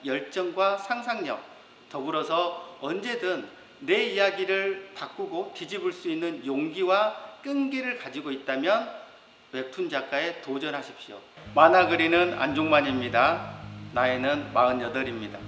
열정과 상상력, 더불어서 언제든 내 이야기를 바꾸고 뒤집을 수 있는 용기와 끈기를 가지고 있다면 웹툰 작가에 도전하십시오. 만화 그리는 안중만입니다. 나이는 48입니다.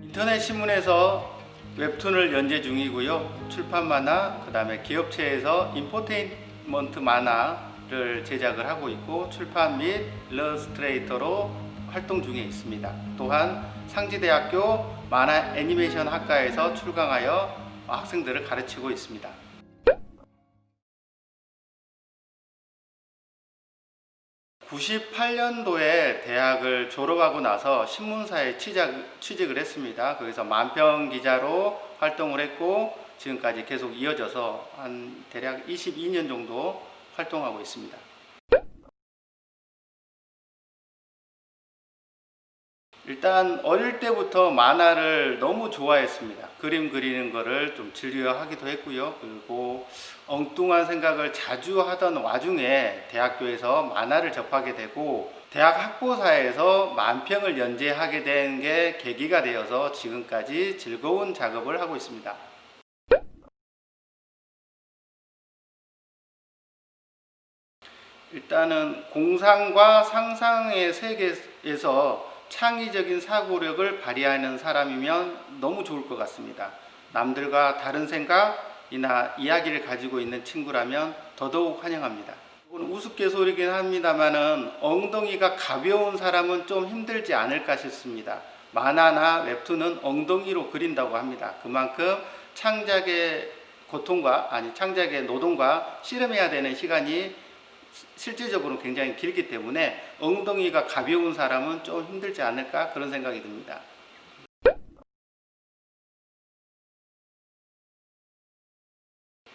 인터넷 신문에서 웹툰을 연재 중이고요. 출판 만화, 그 다음에 기업체에서 인포테인먼트 만화를 제작을 하고 있고 출판 및 일러스트레이터로 활동 중에 있습니다. 또한 상지대학교 만화 애니메이션 학과에서 출강하여 학생들을 가르치고 있습니다. 98년도에 대학을 졸업하고 나서 신문사에 취직을 했습니다. 거기서 만평 기자로 활동을 했고 지금까지 계속 이어져서 한 대략 22년 정도 활동하고 있습니다. 일단 어릴 때부터 만화를 너무 좋아했습니다. 그림 그리는 거를 좀 즐겨 하기도 했고요. 그리고 엉뚱한 생각을 자주 하던 와중에 대학교에서 만화를 접하게 되고 대학 학보사에서 만평을 연재하게 된 게 계기가 되어서 지금까지 즐거운 작업을 하고 있습니다. 일단은 공상과 상상의 세계에서 창의적인 사고력을 발휘하는 사람이면 너무 좋을 것 같습니다. 남들과 다른 생각이나 이야기를 가지고 있는 친구라면 더더욱 환영합니다. 우스갯소리긴 합니다만은 엉덩이가 가벼운 사람은 좀 힘들지 않을까 싶습니다. 만화나 웹툰은 엉덩이로 그린다고 합니다. 그만큼 창작의 고통과 창작의 노동과 씨름해야 되는 시간이 실질적으로 굉장히 길기 때문에 엉덩이가 가벼운 사람은 좀 힘들지 않을까 그런 생각이 듭니다.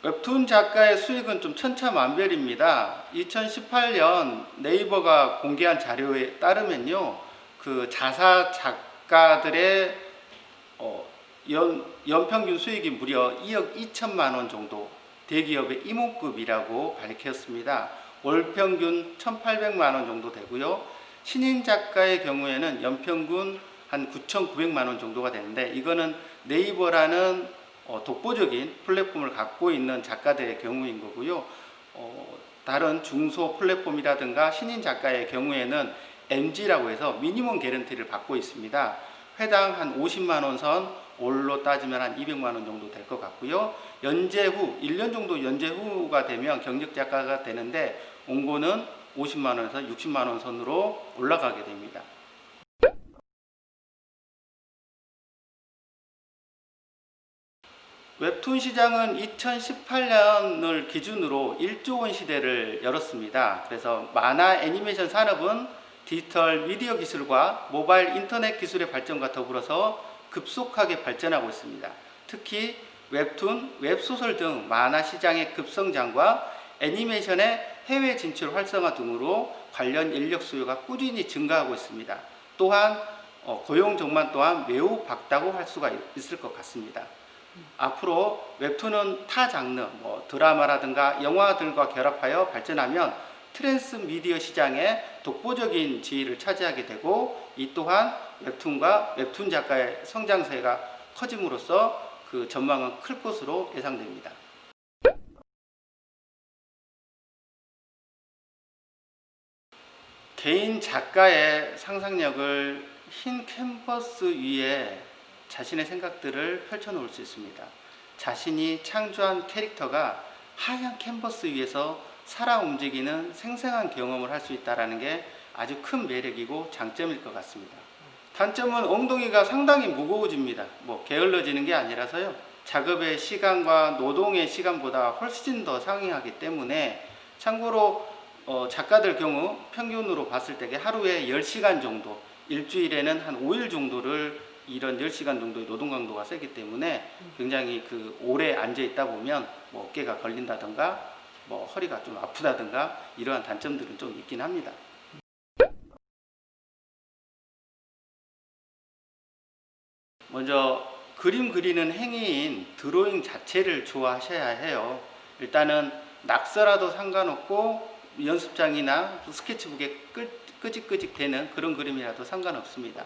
웹툰 작가의 수익은 좀 천차만별입니다. 2018년 네이버가 공개한 자료에 따르면요, 그 자사 작가들의 연평균 수익이 무려 2억 2천만 원 정도, 대기업의 이모급이라고 밝혔습니다. 월 평균 1,800만 원 정도 되고요. 신인 작가의 경우에는 연평균 한 9,900만 원 정도가 되는데 이거는 네이버라는 독보적인 플랫폼을 갖고 있는 작가들의 경우인 거고요. 다른 중소 플랫폼이라든가 신인 작가의 경우에는 MG라고 해서 미니멈 개런티를 받고 있습니다. 회당 한 50만 원 선, 올로 따지면 한 200만 원 정도 될 것 같고요. 연재 후 1년 정도 연재 후가 되면 경력 작가가 되는데 원고는 50만 원에서 60만 원 선으로 올라가게 됩니다. 웹툰 시장은 2018년을 기준으로 1조 원 시대를 열었습니다. 그래서 만화 애니메이션 산업은 디지털 미디어 기술과 모바일 인터넷 기술의 발전과 더불어서 급속하게 발전하고 있습니다. 특히 웹툰, 웹소설 등 만화 시장의 급성장과 애니메이션의 해외 진출 활성화 등으로 관련 인력 수요가 꾸준히 증가하고 있습니다. 또한 고용 전망 또한 매우 밝다고 할 수가 있을 것 같습니다. 앞으로 웹툰은 타 장르, 드라마라든가 영화들과 결합하여 발전하면 트랜스미디어 시장에 독보적인 지위를 차지하게 되고 이 또한 웹툰과 웹툰 작가의 성장세가 커짐으로써 그 전망은 클 것으로 예상됩니다. 개인 작가의 상상력을 흰 캔버스 위에 자신의 생각들을 펼쳐놓을 수 있습니다. 자신이 창조한 캐릭터가 하얀 캔버스 위에서 살아 움직이는 생생한 경험을 할 수 있다는 게 아주 큰 매력이고 장점일 것 같습니다. 단점은 엉덩이가 상당히 무거워집니다. 게을러지는 게 아니라서요. 작업의 시간과 노동의 시간보다 훨씬 더 상이하기 때문에 참고로 작가들 경우 평균으로 봤을 때 하루에 10시간 정도, 일주일에는 한 5일 정도를 이런 10시간 정도의 노동 강도가 세기 때문에 굉장히 오래 앉아 있다 보면 어깨가 걸린다든가 허리가 좀 아프다든가 이러한 단점들은 좀 있긴 합니다. 먼저 그림 그리는 행위인 드로잉 자체를 좋아하셔야 해요. 일단은 낙서라도 상관없고 연습장이나 스케치북에 끄직끄직 되는 그런 그림이라도 상관없습니다.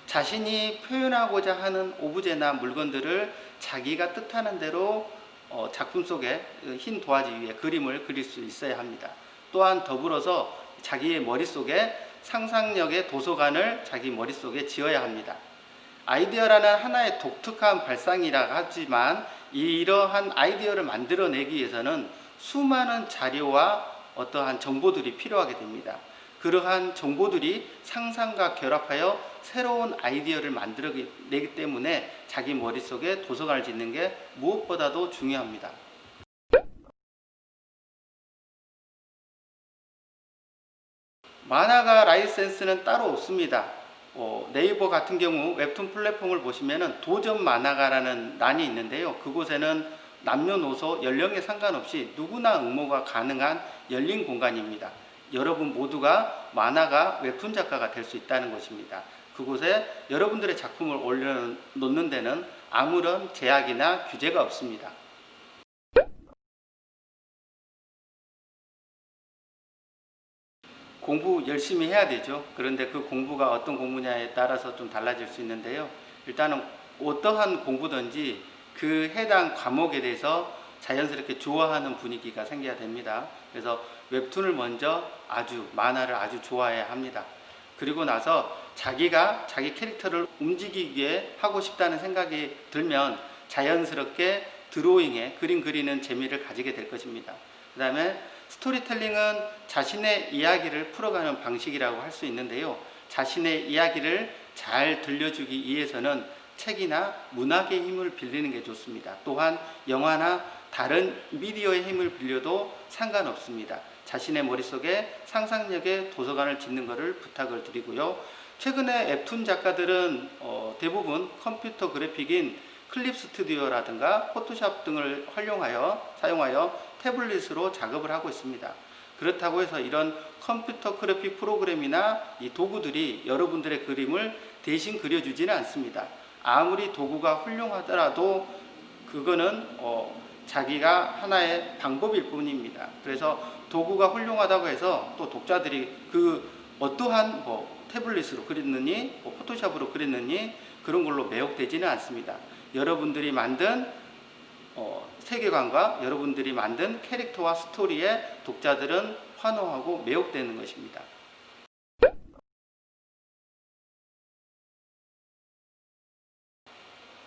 자신이 표현하고자 하는 오브제나 물건들을 자기가 뜻하는 대로 작품 속에 흰 도화지 위에 그림을 그릴 수 있어야 합니다. 또한 더불어서 자기의 머릿속에 상상력의 도서관을 자기 머릿속에 지어야 합니다. 아이디어라는 하나의 독특한 발상이라 하지만 이러한 아이디어를 만들어내기 위해서는 수많은 자료와 어떠한 정보들이 필요하게 됩니다. 그러한 정보들이 상상과 결합하여 새로운 아이디어를 만들어내기 때문에 자기 머릿속에 도서관을 짓는 게 무엇보다도 중요합니다. 만화가 라이센스는 따로 없습니다. 네이버 같은 경우 웹툰 플랫폼을 보시면은 도전 만화가라는 란이 있는데요. 그곳에는 남녀노소 연령에 상관없이 누구나 응모가 가능한 열린 공간입니다. 여러분 모두가 만화가 웹툰 작가가 될 수 있다는 것입니다. 그곳에 여러분들의 작품을 올려놓는 데는 아무런 제약이나 규제가 없습니다. 공부 열심히 해야 되죠. 그런데 그 공부가 어떤 공부냐에 따라서 좀 달라질 수 있는데요. 일단은 어떠한 공부든지 그 해당 과목에 대해서 자연스럽게 좋아하는 분위기가 생겨야 됩니다. 그래서 웹툰을 먼저 만화를 아주 좋아해야 합니다. 그리고 나서 자기가 자기 캐릭터를 움직이게 하고 싶다는 생각이 들면 자연스럽게 드로잉에 그림 그리는 재미를 가지게 될 것입니다. 그 다음에 스토리텔링은 자신의 이야기를 풀어가는 방식이라고 할 수 있는데요. 자신의 이야기를 잘 들려주기 위해서는 책이나 문학의 힘을 빌리는 게 좋습니다. 또한 영화나 다른 미디어의 힘을 빌려도 상관없습니다. 자신의 머릿속에 상상력의 도서관을 짓는 것을 부탁을 드리고요. 최근에 웹툰 작가들은 대부분 컴퓨터 그래픽인 클립 스튜디오라든가 포토샵 등을 사용하여 태블릿으로 작업을 하고 있습니다. 그렇다고 해서 이런 컴퓨터 그래픽 프로그램이나 이 도구들이 여러분들의 그림을 대신 그려주지는 않습니다. 아무리 도구가 훌륭하더라도 그거는 자기가 하나의 방법일 뿐입니다. 그래서 도구가 훌륭하다고 해서 또 독자들이 그 어떠한 태블릿으로 그렸느니 포토샵으로 그렸느니 그런 걸로 매혹되지는 않습니다. 여러분들이 만든 세계관과 여러분들이 만든 캐릭터와 스토리에 독자들은 환호하고 매혹되는 것입니다.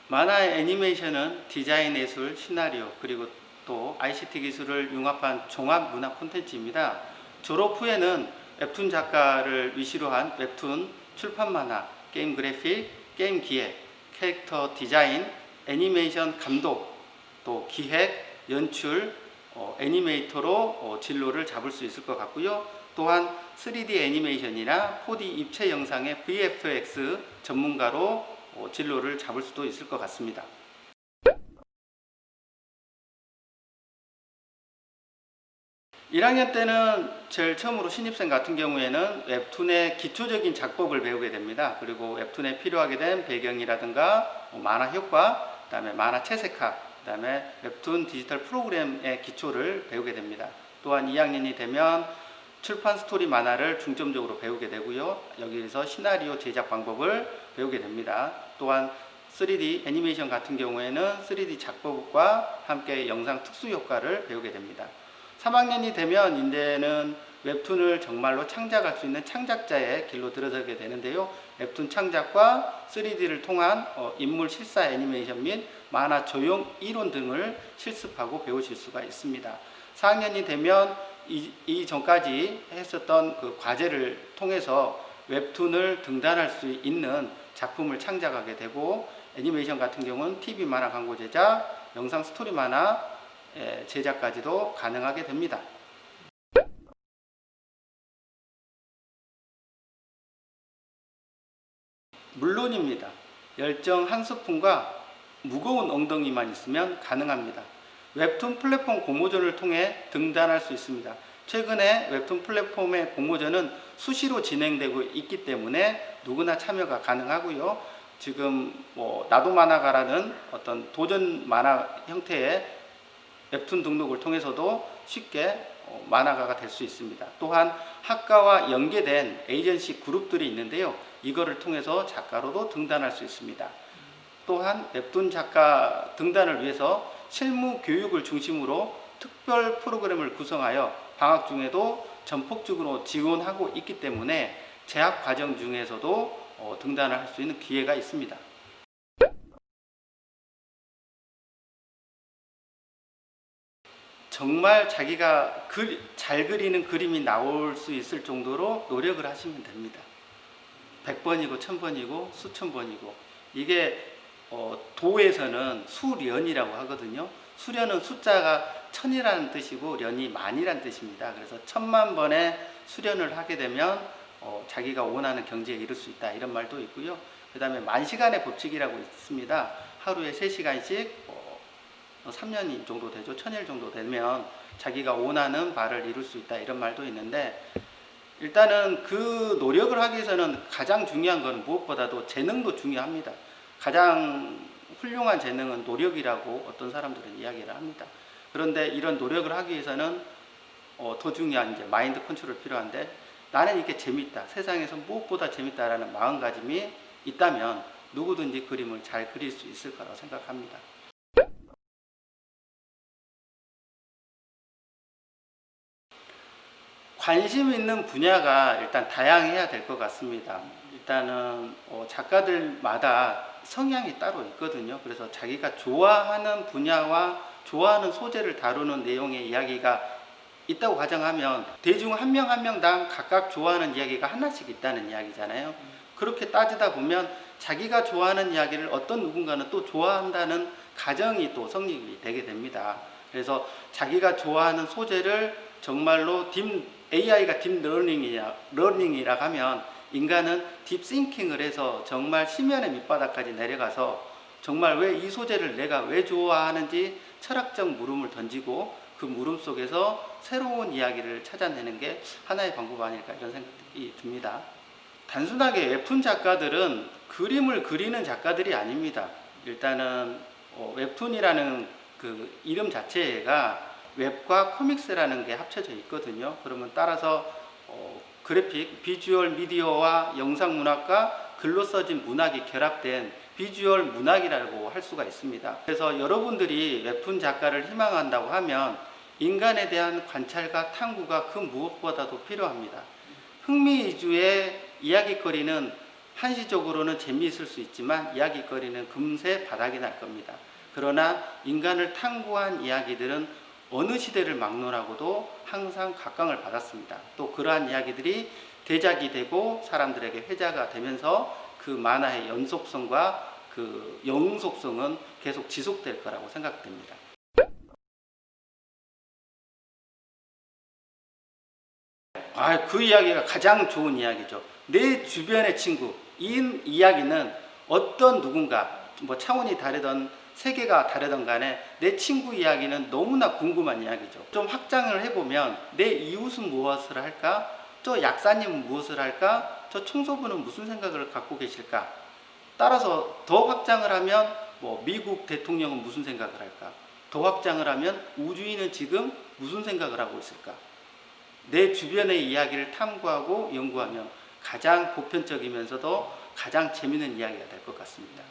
만화의 애니메이션은 디자인 예술, 시나리오, 그리고 또 ICT 기술을 융합한 종합 문화 콘텐츠입니다. 졸업 후에는 웹툰 작가를 위시로 한 웹툰, 출판 만화, 게임 그래픽, 게임 기획, 캐릭터 디자인, 애니메이션 감독, 또 기획, 연출, 애니메이터로 진로를 잡을 수 있을 것 같고요. 또한 3D 애니메이션이나 4D 입체 영상의 VFX 전문가로 진로를 잡을 수도 있을 것 같습니다. 1학년 때는 제일 처음으로 신입생 같은 경우에는 웹툰의 기초적인 작법을 배우게 됩니다. 그리고 웹툰에 필요하게 된 배경이라든가 만화 효과, 그 다음에 만화 채색화, 그 다음에 웹툰 디지털 프로그램의 기초를 배우게 됩니다. 또한 2학년이 되면 출판 스토리 만화를 중점적으로 배우게 되고요. 여기에서 시나리오 제작 방법을 배우게 됩니다. 또한 3D 애니메이션 같은 경우에는 3D 작법과 함께 영상 특수 효과를 배우게 됩니다. 3학년이 되면 이제는 웹툰을 정말로 창작할 수 있는 창작자의 길로 들어서게 되는데요. 웹툰 창작과 3D를 통한 인물 실사 애니메이션 및 만화 조형 이론 등을 실습하고 배우실 수가 있습니다. 4학년이 되면 이전까지 했었던 그 과제를 통해서 웹툰을 등단할 수 있는 작품을 창작하게 되고, 애니메이션 같은 경우는 TV 만화 광고 제작, 영상 스토리 만화 제작까지도 가능하게 됩니다. 물론입니다. 열정 한 스푼과 무거운 엉덩이만 있으면 가능합니다. 웹툰 플랫폼 공모전을 통해 등단할 수 있습니다. 최근에 웹툰 플랫폼의 공모전은 수시로 진행되고 있기 때문에 누구나 참여가 가능하고요. 지금 나도 만화가라는 어떤 도전 만화 형태의 웹툰 등록을 통해서도 쉽게 만화가가 될 수 있습니다. 또한 학과와 연계된 에이전시 그룹들이 있는데요. 이거를 통해서 작가로도 등단할 수 있습니다. 또한 웹툰 작가 등단을 위해서 실무 교육을 중심으로 특별 프로그램을 구성하여 방학 중에도 전폭적으로 지원하고 있기 때문에 재학 과정 중에서도 등단을 할 수 있는 기회가 있습니다. 정말 자기가 잘 그리는 그림이 나올 수 있을 정도로 노력을 하시면 됩니다. 100번이고 1000번이고 수천 번이고, 이게 도에서는 수련이라고 하거든요. 수련은 숫자가 1000이라는 뜻이고 련이 만이라는 뜻입니다. 그래서 1000만 번의 수련을 하게 되면 자기가 원하는 경지에 이를 수 있다, 이런 말도 있고요. 그 다음에 만시간의 법칙이라고 있습니다. 하루에 3시간씩 3년 정도 되죠. 1000일 정도 되면 자기가 원하는 바를 이룰 수 있다, 이런 말도 있는데, 일단은 그 노력을 하기 위해서는 가장 중요한 건 무엇보다도 재능도 중요합니다. 가장 훌륭한 재능은 노력이라고 어떤 사람들은 이야기를 합니다. 그런데 이런 노력을 하기 위해서는 더 중요한 이제 마인드 컨트롤이 필요한데, 나는 이게 재밌다, 세상에서 무엇보다 재밌다라는 마음가짐이 있다면 누구든지 그림을 잘 그릴 수 있을 거라고 생각합니다. 관심 있는 분야가 일단 다양해야 될 것 같습니다. 일단은 작가들마다 성향이 따로 있거든요. 그래서 자기가 좋아하는 분야와 좋아하는 소재를 다루는 내용의 이야기가 있다고 가정하면 대중 한 명 한 명당 각각 좋아하는 이야기가 하나씩 있다는 이야기잖아요. 그렇게 따지다 보면 자기가 좋아하는 이야기를 어떤 누군가는 또 좋아한다는 가정이 또 성립이 되게 됩니다. 그래서 자기가 좋아하는 소재를 정말로 AI가 딥러닝이라 하면 인간은 딥싱킹을 해서 정말 심연의 밑바닥까지 내려가서 정말 왜 이 소재를 내가 왜 좋아하는지 철학적 물음을 던지고 그 물음 속에서 새로운 이야기를 찾아내는 게 하나의 방법 아닐까, 이런 생각이 듭니다. 단순하게 웹툰 작가들은 그림을 그리는 작가들이 아닙니다. 일단은 웹툰이라는 그 이름 자체가 웹과 코믹스라는 게 합쳐져 있거든요. 그러면 따라서 그래픽, 비주얼 미디어와 영상 문학과 글로 써진 문학이 결합된 비주얼 문학이라고 할 수가 있습니다. 그래서 여러분들이 웹툰 작가를 희망한다고 하면 인간에 대한 관찰과 탐구가 그 무엇보다도 필요합니다. 흥미 위주의 이야기거리는 한시적으로는 재미있을 수 있지만 이야기거리는 금세 바닥이 날 겁니다. 그러나 인간을 탐구한 이야기들은 어느 시대를 막론하고도 항상 각광을 받았습니다. 또 그러한 이야기들이 대작이 되고 사람들에게 회자가 되면서 그 만화의 연속성과 그 영속성은 계속 지속될 거라고 생각됩니다. 그 이야기가 가장 좋은 이야기죠. 내 주변의 친구, 이 이야기는 어떤 누군가, 뭐 차원이 다르던 세계가 다르던 간에 내 친구 이야기는 너무나 궁금한 이야기죠. 좀 확장을 해보면 내 이웃은 무엇을 할까? 저 약사님은 무엇을 할까? 저 청소부는 무슨 생각을 갖고 계실까? 따라서 더 확장을 하면 뭐 미국 대통령은 무슨 생각을 할까? 더 확장을 하면 우주인은 지금 무슨 생각을 하고 있을까? 내 주변의 이야기를 탐구하고 연구하면 가장 보편적이면서도 가장 재미있는 이야기가 될 것 같습니다.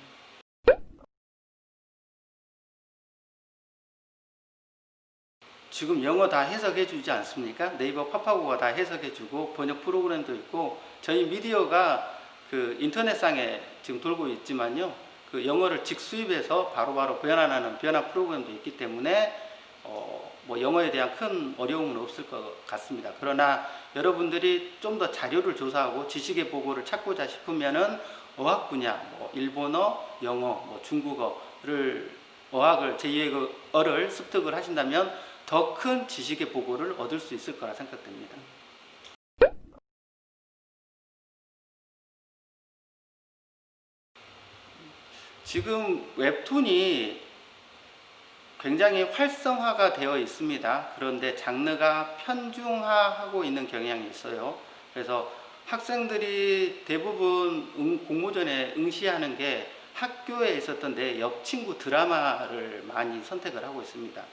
지금 영어 다 해석해 주지 않습니까? 네이버 파파고가 다 해석해 주고 번역 프로그램도 있고, 저희 미디어가 그 인터넷상에 지금 돌고 있지만요, 그 영어를 직수입해서 바로바로 변환하는 변환 프로그램도 있기 때문에 뭐 영어에 대한 큰 어려움은 없을 것 같습니다. 그러나 여러분들이 좀 더 자료를 조사하고 지식의 보고를 찾고자 싶으면은 어학 분야, 뭐 일본어, 영어, 뭐 중국어를 어학을 제2외국어를 습득을 하신다면 더 큰 지식의 보고를 얻을 수 있을 거라 생각됩니다. 지금 웹툰이 굉장히 활성화가 되어 있습니다. 그런데 장르가 편중화하고 있는 경향이 있어요. 그래서 학생들이 대부분 공모전에 응시하는 게 학교에 있었던 내 옆 친구 드라마를 많이 선택을 하고 있습니다.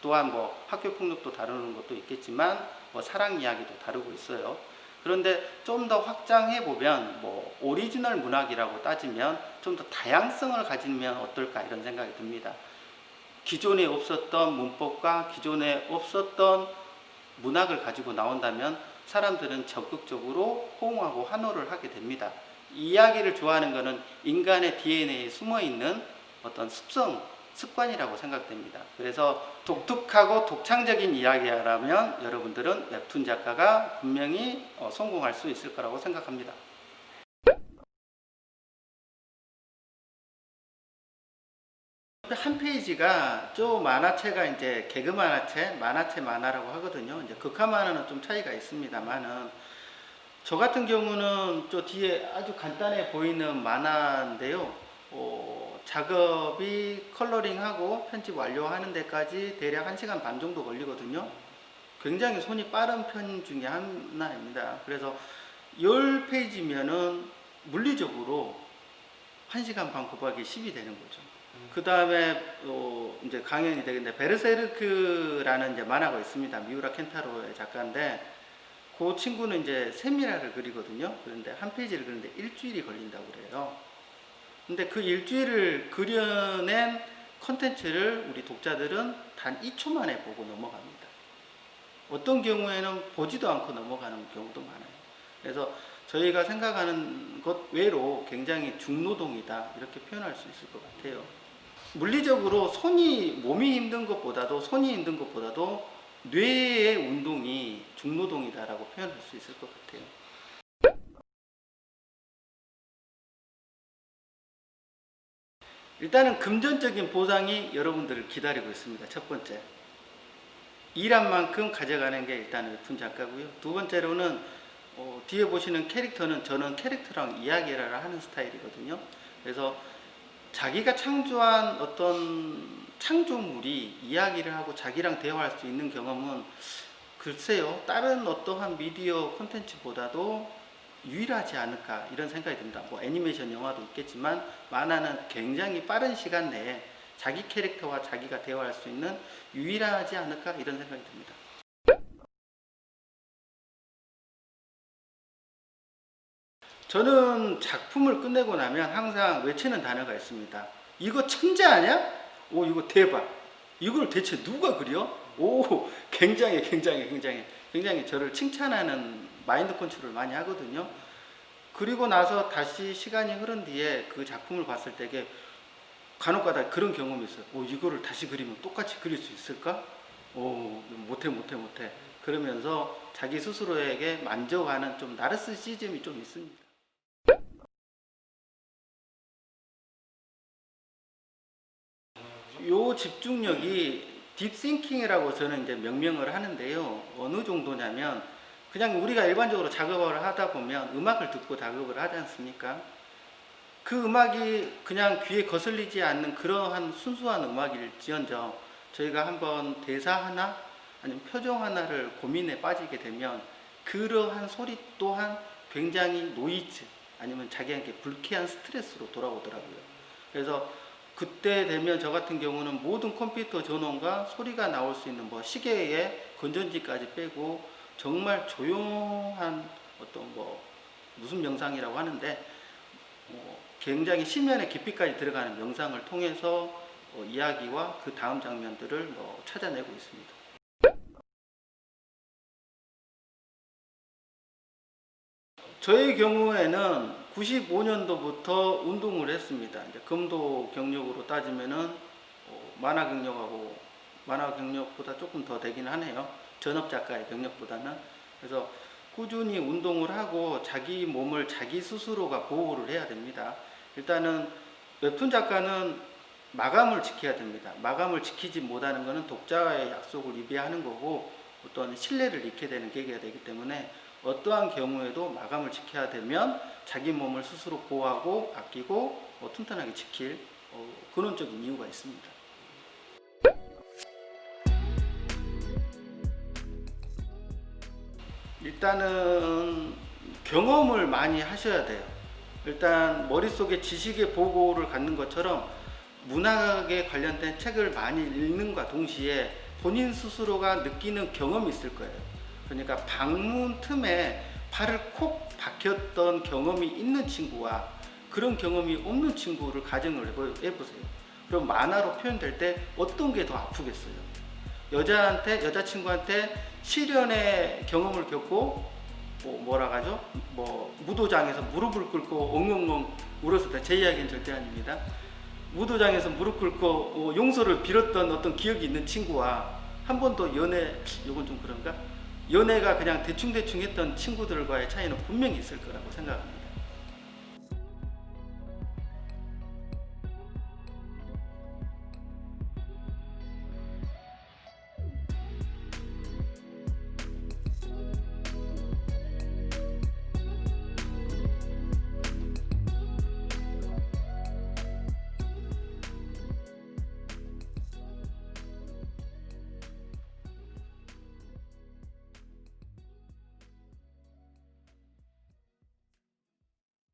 또한 뭐 학교 폭력도 다루는 것도 있겠지만 뭐 사랑 이야기도 다루고 있어요. 그런데 좀 더 확장해 보면 뭐 오리지널 문학이라고 따지면 좀 더 다양성을 가지면 어떨까 이런 생각이 듭니다. 기존에 없었던 문법과 기존에 없었던 문학을 가지고 나온다면 사람들은 적극적으로 호응하고 환호를 하게 됩니다. 이야기를 좋아하는 것은 인간의 DNA에 숨어 있는 어떤 습성, 습관이라고 생각됩니다. 그래서 독특하고 독창적인 이야기라면 여러분들은 웹툰 작가가 분명히 성공할 수 있을 거라고 생각합니다. 한 페이지가 저 만화체가 이제 개그 만화체, 만화체 만화라고 하거든요. 이제 극화 만화는 좀 차이가 있습니다만은 저 같은 경우는 저 뒤에 아주 간단해 보이는 만화인데요. 작업이 컬러링하고 편집 완료하는 데까지 대략 1시간 반 정도 걸리거든요. 굉장히 손이 빠른 편 중에 하나입니다. 그래서 10페이지면은 물리적으로 1시간 반 곱하기 10이 되는 거죠. 그 다음에 이제 강연이 되겠는데 베르세르크라는 이제 만화가 있습니다. 미우라 켄타로의 작가인데 그 친구는 이제 세미나를 그리거든요. 그런데 한 페이지를 그리는데 일주일이 걸린다고 그래요. 근데 그 일주일을 그려낸 컨텐츠를 우리 독자들은 단 2초 만에 보고 넘어갑니다. 어떤 경우에는 보지도 않고 넘어가는 경우도 많아요. 그래서 저희가 생각하는 것 외로 굉장히 중노동이다 이렇게 표현할 수 있을 것 같아요. 물리적으로 몸이 힘든 것보다도 뇌의 운동이 중노동이다라고 표현할 수 있을 것 같아요. 일단은 금전적인 보상이 여러분들을 기다리고 있습니다. 첫 번째, 일한 만큼 가져가는 게 일단 웹툰 작가고요. 두 번째로는 뒤에 보시는 캐릭터는 저는 캐릭터랑 이야기를 하는 스타일이거든요. 그래서 자기가 창조한 어떤 창조물이 이야기를 하고 자기랑 대화할 수 있는 경험은 글쎄요, 다른 어떠한 미디어 콘텐츠보다도 유일하지 않을까 이런 생각이 듭니다. 뭐 애니메이션 영화도 있겠지만 만화는 굉장히 빠른 시간 내에 자기 캐릭터와 자기가 대화할 수 있는 유일하지 않을까 이런 생각이 듭니다. 저는 작품을 끝내고 나면 항상 외치는 단어가 있습니다. 이거 천재 아니야? 오, 이거 대박. 이걸 대체 누가 그려? 오, 굉장히 저를 칭찬하는 마인드 컨트롤을 많이 하거든요. 그리고 나서 다시 시간이 흐른 뒤에 그 작품을 봤을 때에 간혹가다 그런 경험이 있어요. 오, 이거를 다시 그리면 똑같이 그릴 수 있을까? 오, 못해. 그러면서 자기 스스로에게 만족하는 좀 나르시시즘이 좀 있습니다. 요 집중력이 딥싱킹이라고 저는 이제 명명을 하는데요. 어느 정도냐면 그냥 우리가 일반적으로 작업을 하다 보면 음악을 듣고 작업을 하지 않습니까? 그 음악이 그냥 귀에 거슬리지 않는 그러한 순수한 음악일지언정 저희가 한번 대사 하나 아니면 표정 하나를 고민에 빠지게 되면 그러한 소리 또한 굉장히 노이즈 아니면 자기에게 불쾌한 스트레스로 돌아오더라고요. 그래서 그때 되면 저 같은 경우는 모든 컴퓨터 전원과 소리가 나올 수 있는 뭐 시계의 건전지까지 빼고 정말 조용한 어떤 뭐 무슨 명상이라고 하는데 굉장히 심연의 깊이까지 들어가는 명상을 통해서 이야기와 그 다음 장면들을 찾아내고 있습니다. 저의 경우에는 95년도부터 운동을 했습니다. 이제 검도 경력으로 따지면은 만화 경력보다 조금 더 되긴 하네요. 전업 작가의 경력보다는. 그래서 꾸준히 운동을 하고 자기 몸을 자기 스스로가 보호를 해야 됩니다. 일단은 웹툰 작가는 마감을 지켜야 됩니다. 마감을 지키지 못하는 것은 독자와의 약속을 위배하는 거고 어떤 신뢰를 잃게 되는 계기가 되기 때문에 어떠한 경우에도 마감을 지켜야 되면 자기 몸을 스스로 보호하고 아끼고 튼튼하게 지킬 근원적인 이유가 있습니다. 일단은 경험을 많이 하셔야 돼요. 일단 머릿속에 지식의 보고를 갖는 것처럼 문학에 관련된 책을 많이 읽는과 동시에 본인 스스로가 느끼는 경험이 있을 거예요. 그러니까 방문 틈에 발을 콕 박혔던 경험이 있는 친구와 그런 경험이 없는 친구를 가정을 해보세요. 그럼 만화로 표현될 때 어떤 게 더 아프겠어요? 여자친구한테 실연의 경험을 겪고 뭐라 하죠? 무도장에서 무릎을 꿇고 엉엉엉 울었을 때, 제 이야기는 절대 아닙니다. 무도장에서 무릎 꿇고 용서를 빌었던 어떤 기억이 있는 친구와 한 번도 요건 좀 그런가? 연애가 그냥 대충대충 했던 친구들과의 차이는 분명히 있을 거라고 생각합니다.